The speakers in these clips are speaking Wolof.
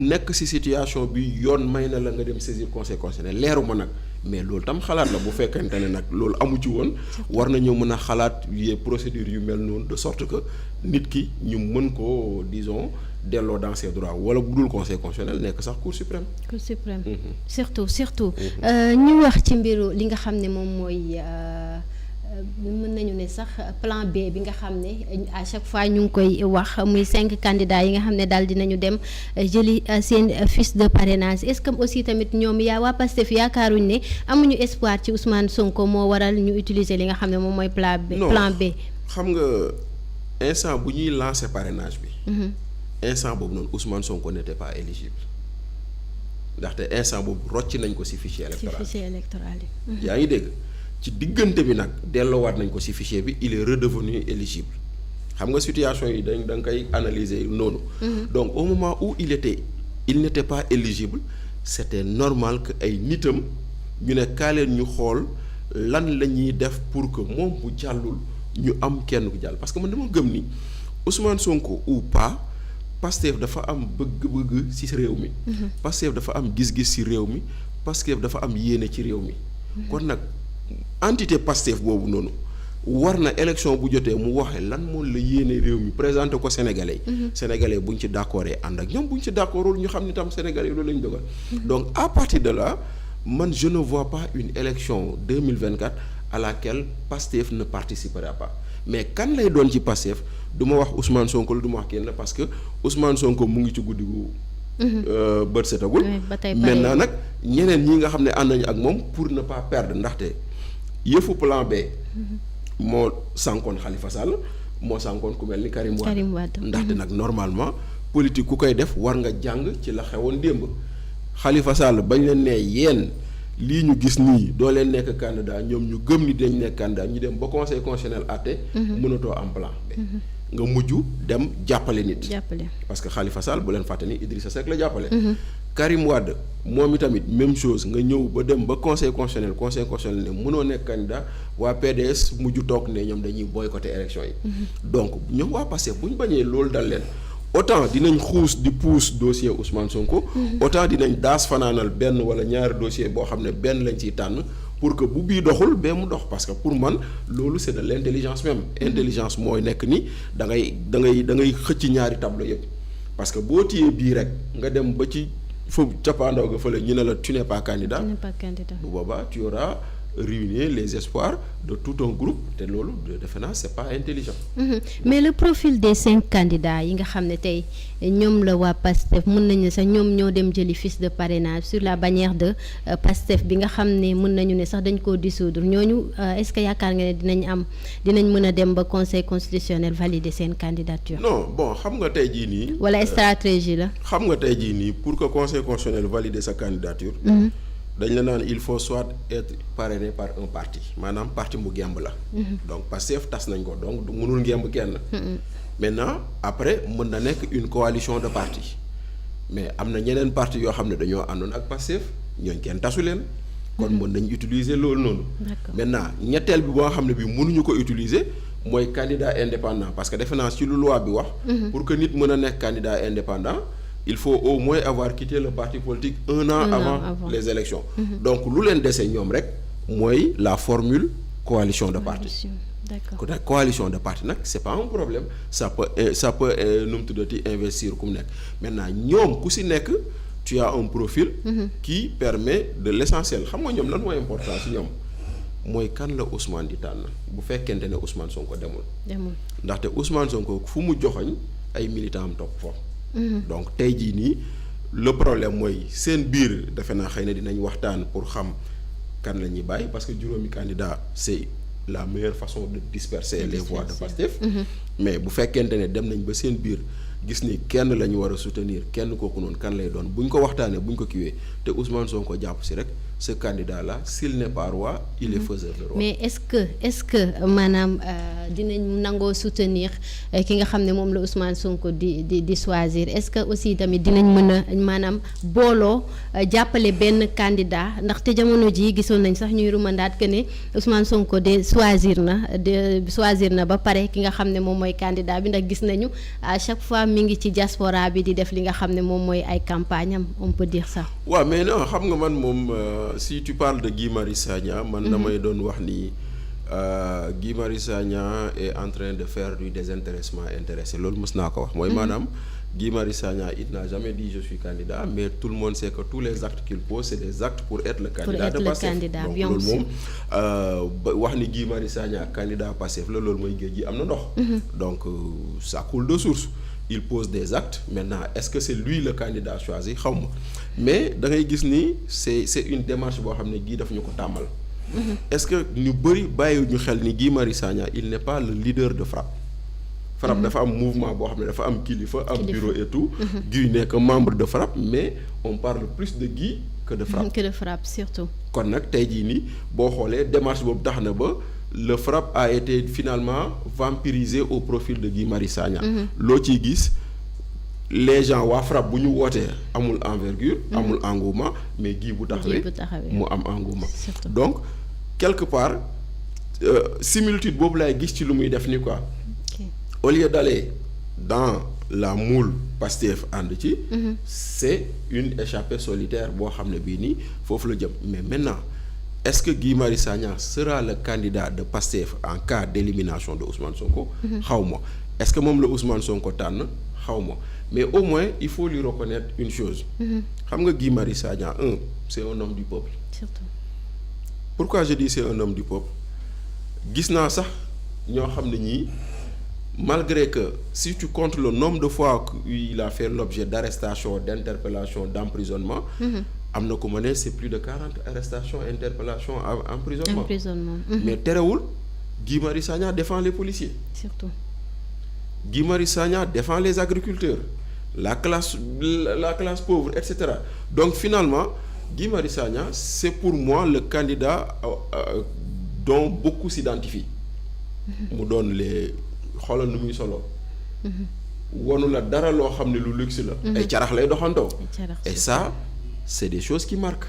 nekk ci situation bi yoon may na la nga dem saisir conseil constitutionnel leeru ma nag mais loolu tam xalaat la bu fekkente ne nag loolu amu ci woon war nañu mën a xalaat yee procédure yu mel noonu de sorte que nit ki ñu mën ko disons delloo dans ses droits wala bu dul conseil constitutionnel nekk sax cour suprême. cour suprême. surtout ñu wax ci mbiru li nga xam ne moom mooy mën nañu ne sax plan B bi nga xam ne à chaque fois ñu ngi koy wax muy 5 candidats yi nga xam ne daal dinañu dem jëli seen fiche de parrainage est-ce que aussi tamit ñoom waa Pastef yaakaaruñ ne amuñu espoir ci Ousmane Sonko moo waral ñu utiliser li nga xam ne moom mooy plan B. plan B. xam nga instant bu ñuy lancer parrainage bi. instant boobu noonu Ousmane Sonko n'était pas éligible ndaxte instant boobu rocc nañ ko ci fichier électoral yi. yaa ngi dégg. ci diggante bi nag delloowaat nañ ko ci fichier bi il est redevenu éligible xam nga situation yi da nga koy analyser noonu. donc au moment où il n'était pas éligible c'était normal que ay nitam ñu ne kaa leen ñu xool lan la ñuy def pour que moom bu jàllul ñu am kenn ku jàll parce que man dama gëm ni Ousmane Sonko ou pas Pastef dafa am bëgg-bëgg ci réew mi. Pastef dafa am gis-gis ci réew mi Pastef dafa am yéene ci réew mi. kon nag entité Pastef boobu noonu war na élection bu jotee mu waxee lan moo la yéene réew mi présenté ko Sénégalais yi. Sénégalais buñ ci d'accordee ànd ak ñoom buñ ci d'accordul ñu xam ni tam Sénégalais yi loolu la ñu dogal. donc à partir de là man je ne vois pas une élection 2024 à laquelle Pastef ne participera pas mais kan lay doon ci Pastef du ma wax Ousmane Sonko la du ma wax kenn parce que Ousmane Sonko mu ngi ci guddi gu. bët setagul. maintenant nag ñeneen ñi nga xam ne ànd nañu ak moom pour ne pas perdre ndaxte. yëfu plan B moo sànkoon Khalifa Sall moo sànkoon ku mel ni Karim Wade ndaxte nag normalement politique ku koy def war nga jàng ci la xewoon démb Khalifa Sall bañ leen ne yéen lii ñu gis nii doo leen nekk candidat ñoom ñu gëm ni dañ nekk candidat ñu dem ba conseil constitutionnel àtte mënatoo am plan B nga mujj dem jàppale nit parce que Khalifa Sall bu leen fàtte ni Idrissa Seck la jàppale Karim Wade moom itamit même chose nga ñëw ba dem ba conseil constitutionnel ne mënoo nekk candidat waa PDS mujj toog ne ñoom dañuy boycotter élection yi donc ñoom waa Pastef bu ñu bañee loolu dal leen autant dinañ xuus di pousse dossier Ousmane Sonko autant dinañ daas fanaanal benn wala ñaari dossier boo xam ne benn lañ ciy tànn pour que bu bii doxul bee mu dox parce que pour man loolu c'est de l'intelligence même intelligence mooy nekk ni da ngay xëcc ñaari tableau yëpp parce que boo téyee bii rek nga dem ba ci foofu cappaandaw ga fële ñu ne la tu n'es pas candidat bu boobaa tu auras ruiné les espoirs de tout un groupe te loolu defe naa c'est pas intelligent. mais le profil des 5 candidats yi nga xam ne tey ñoom la waa PASTEF mën nañu sax ñoom ñoo dem jëli fiche de parrainage sur la bannière de PASTEF bi nga xam ne mën nañu ne sax dañ koo dissoudre ñooñu est-ce que yaakaar nga ne dinañ mën a dem ba conseil constitutionnel valider seen candidature. non bon xam nga tey jii nii. wala stratégie la. xam nga tey jii nii pour que conseil constitutionnel valider sa candidature. dañ la naan il faut soit être parrainé par un parti maanaam parti mu gemb la. donc Pastef tas nañ ko donc du mënul ngemb kenn. maintenant après mën na nekk une coalition de partis mais am na ñeneen parti yoo xam ne dañoo àndoon ak Pastef ñooñ kenn tasu leen. kon mën nañ utiliser loolu noonu. maintenant ñetteel bi boo xam ne bi mënuñu ko utiliser mooy candidat indépendant parce que defe naa ci lu loi bi wax. pour que nit mën a nekk candidat indépendant. il faut au moins avoir quitté le parti politique un an avant les élections donc lu leen dese ñoom rek mooy la formule coalition de partis d'accord coalition de partis nag c'est pas un problème ça peut nu mu tuddati investir ku mu nekk maintenant ñoom ku si nekk tu as un profil qui permet de l'essentiel xam nga ñoom lan mooy important si ñoom mooy kan la Ousmane di tànn bu fekkente ne Ousmane Sonko demul ndaxte Ousmane Sonko fu mu joxoñ ay militants am topp foofu donc tey jii nii le problème mooy seen biir defe naa xëy na dinañ waxtaan pour xam kan la ñuy bàyyi parce que juróomi candidat c'est la meilleure façon de disperser les voix de Pastef mais bu fekkente ne dem nañ ba seen biir gis ni kenn la ñu war a soutenir kenn kooku noonu kan lay doon bu ñu ko waxtaanee bu ñu ko kiiwee te Ousmane Sonko jàpp si rek ce candidat là s'il n'est pas roi il est faiseur de roi. mais est-ce que maanaam dinañ nangoo soutenir ki nga xam ne moom la Ousmane Sonko di choisir est-ce que aussi tamit dinañ mën a maanaam booloo jàppale benn candidat ndaxte jamono ji gisoon nañ sax ñuy rumandaat que ne Ousmane Sonko choisir na ba pare ki nga xam ne moom mooy candidat bi ndax gis nañu à chaque fois mi ngi ci diaspora bi di def li nga xam ne moom mooy ay campagne am on peut dire ça. waaw mais non xam nga man moom si tu parles de Guy Marius Sagna man damay doon wax ni Guy Marius Sagna est en train de faire du désintéressement intéressé loolu mës naa ko wax mooy maanaam Guy Marius Sagna il n'a jamais dit je suis candidat mais tout le monde sait que tous les actes qu'il pose c'est des actes pour être le candidat de Pastef donc loolu moom wax ni Guy Marius Sagna candidat Pastef la loolu mooy géej gi am na ndox donc ça coule de source il pose des actes maintenant est-ce que c'est lui le candidat choisi xaw ma mais da ngay gis ni c'est une démarche boo xam ne Guy daf ñu ko tàmmal est-ce que ñu bëri bàyyi ñu xel ni Guy Marius Sagna il n'est pas le leader de FRAPP dafa am mouvement boo xam ne dafa am kilifa am bureau et tout Guy nekk membre de FRAPP mais on parle plus de Guy que de FRAPP surtout kon nag tey jii nii boo xoolee démarche boobu tax na ba le FRAPP a été finalement vampirisé au profil de Guy Marius Sagna loo ciy gis les gens waa FRAPP bu ñu wootee amul envergure amul engouement mais Guy bu taxawee mu am engouement donc quelque part similitude boobu laay gis ci lu muy def ni quoi au lieu d'aller dans la moule Pastef ànd ci c'est une échappée solitaire boo xam ne bii nii foofu la jëm mais maintenant est-ce que Guy Marius Sagna sera le candidat de Pastef en cas d'élimination de Ousmane Sonko xaw ma est-ce que moom la Ousmane Sonko tànn xaw ma mais au moins il faut lui reconnaître une chose xam nga Guy Marius Sagna c'est un homme du peuple surtout pourquoi je dis c'est un homme du peuple gis naa sax ñoo xam ne ñii malgré que si tu comptes le nombre de fois qu'il a fait l'objet d'arrestations, d'interpellations, d'emprisonnement, am na ko ma ne c'est plus de 40 arrestations, interpellations, emprisonnement. Mais terewul Guy Marius Sagna défend les policiers. Surtout. Guy Marius Sagna défend les agriculteurs, la classe pauvre, etc. Donc finalement, Guy Marius Sagna, c'est pour moi le candidat dont beaucoup s'identifient. Mu doon les xoolal nu muy solo wonu la dara loo xam ne lu luxe la ay carax lay doxantoo et ça c'est des choses qui marquent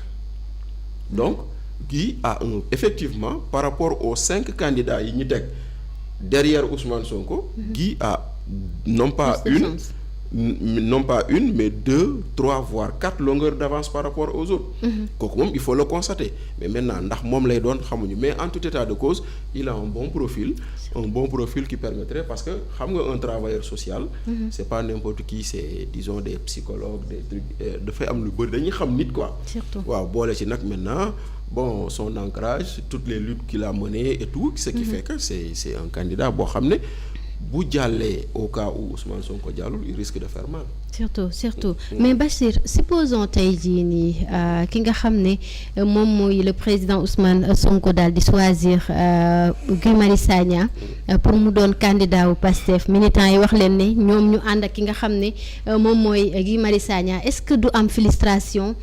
donc Guy a effectivement par rapport aux 5 candidats yi ñu teg derrière Ousmane Sonko Guy a non pas une mais 2, 3 voire 4 longueurs d'avance par rapport aux autres kooku moom il faut le constater mais maintenant ndax moom lay doon xamuñu mais en tout état de cause il a un bon profil qui permettrait parce que xam nga un travailleur social c'est pas n'importe qui c'est disons des psychologues des trucs dafay am lu bëri dañuy xam nit quoi waaw boole ci nag maintenant bon son ancrage toutes les luttes qu'il a menées et tout ce qui fait que c'est un candidat boo xam ne bu jàllee au cas où Ousmane Sonko jàllul il risque de faire mal. surtout mais Bachir supposons tey jii nii ki nga xam ne moom mooy le président Ousmane Sonko daal di choisir Guy Marius Sagna pour mu doon candidat wu Pastef militants yi wax leen ne ñoom ñu ànd ak ki nga xam ne moom mooy Guy Marius Sagna est-ce que du am frustration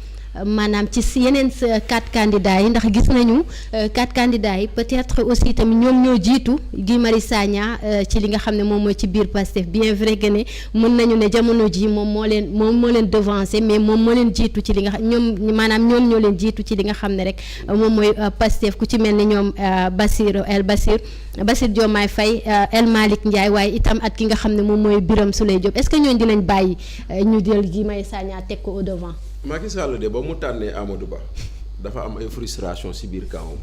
maanaam ci yeneen 4 candidats yi ndax gis nañu 4 candidats yi peut-être aussi tamit ñoom ñoo jiitu Guy Marius Sagna ci li nga xam ne moom mooy ci biir Pastef bien vrai que ne mën nañu ne jamono ji moom moo leen devancer mais moom moo leen jiitu ci li nga xam ñoom ñoo leen jiitu ci li nga xam ne rek moom mooy Pastef ku ci mel ni ñoom Bassirou Diomaye Faye El Malick Ndiaye waaye itam at ki nga xam ne moom mooy Birame Souleye Diop est-ce que ñooñu dinañ bàyyi ñu jël Guy Marius Sagna teg ko au devant. Macky Sall de ba mu tànnee Amadou Ba dafa am ay frustration ci biir kawam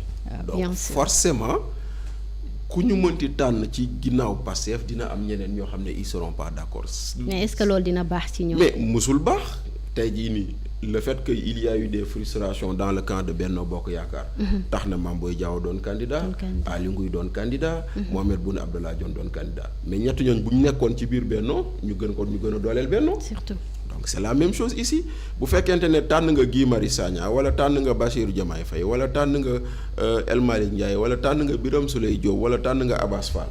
donc forcément ku ñu mënti tànn ci ginnaaw Pastef dina am ñeneen ñoo xam ne ils seront pas d'accord. mais est-ce que loolu dina baax ci ñoom. mais musul baax tey jii nii le fait que il y a eu des frustrations dans le camp de Benno Bokk Yaakaar. tax na Mame Boye Diao doon candidat. Aly Ngouille doon candidat. Mohamed Boun Abdallah Dionne doon candidat mais ñett ñooñ bu ñu nekkoon ci biir Benno ñu gën a dooleel Benno. surtout. donc c'est la même chose ici bu fekkente ne tànn nga Guy Marius Sagna wala tànn nga Bassirou Diomaye Faye wala tànn nga El Malick Ndiaye wala tànn nga Birame Souleye Diop wala tànn nga Abass Fall.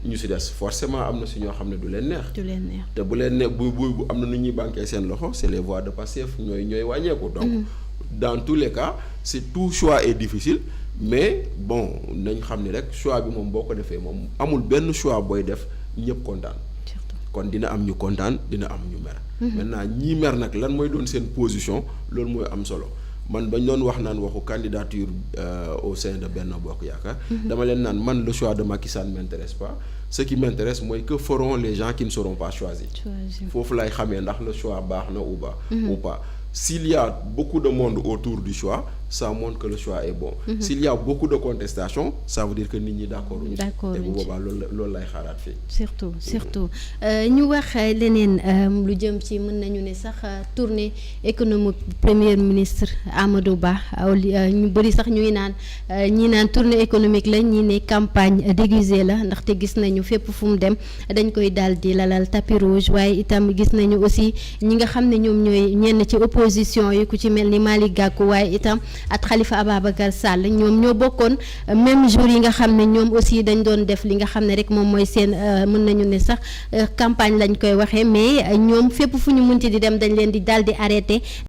ñu si des forcément am na si ñoo xam ne du leen neex. te bu leen ne bu am na nu ñuy banquer seen loxo c'est les voix de Pastef ñooy wàññeeku. donc dans tous les cas c'est tout choix est difficile mais bon nañ xam ni rek choix bi moom boo ko defee moom amul benn choix booy def ñëpp kontaan. kon dina am ñu kontaan dina am ñu mer. maintenant ñii mer nag lan mooy doon seen position loolu mooy am solo man bañ doon wax naan waxu candidature au sein de Benno Bokk Yaakaar. dama leen naan man le choix de Macky Sall m'intéresse pas ce qui m'intéresse mooy que feront les gens qui ne seront pas choisis. foofu lay xamee ndax le choix baax na ou pas. S'il y a beaucoup de monde autour du choix, ça montre que le choix est bon. S'il y a beaucoup de contestation, ça veut dire que nit ñi d'accord ñu te bu boobaa loolu lay xaaraat fii. surtout ñu wax leneen lu jëm ci mën nañu ne sax tournée économique premier ministre Amadou Ba ñu bëri sax ñuy naan ñii naan tournée économique la ñii ne campagne déguisée la ndaxte gis nañu fépp fu mu dem dañ koy daal di lalal tapis rouge waaye itam gis nañu aussi ñi nga xam ne ñoom ñooy ñenn ci opposition yi ku ci mel ni Malick Gakou waaye itam ak Khalifa Ababacar Sall ñoom ñoo bokkoon même jour yi nga xam ne ñoom aussi dañ doon def li nga xam ne rek moom mooy seen mën nañu ne sax campagne lañ koy waxee mais ñoom fépp fu ñu munti di dem dañ leen di daal di arrêté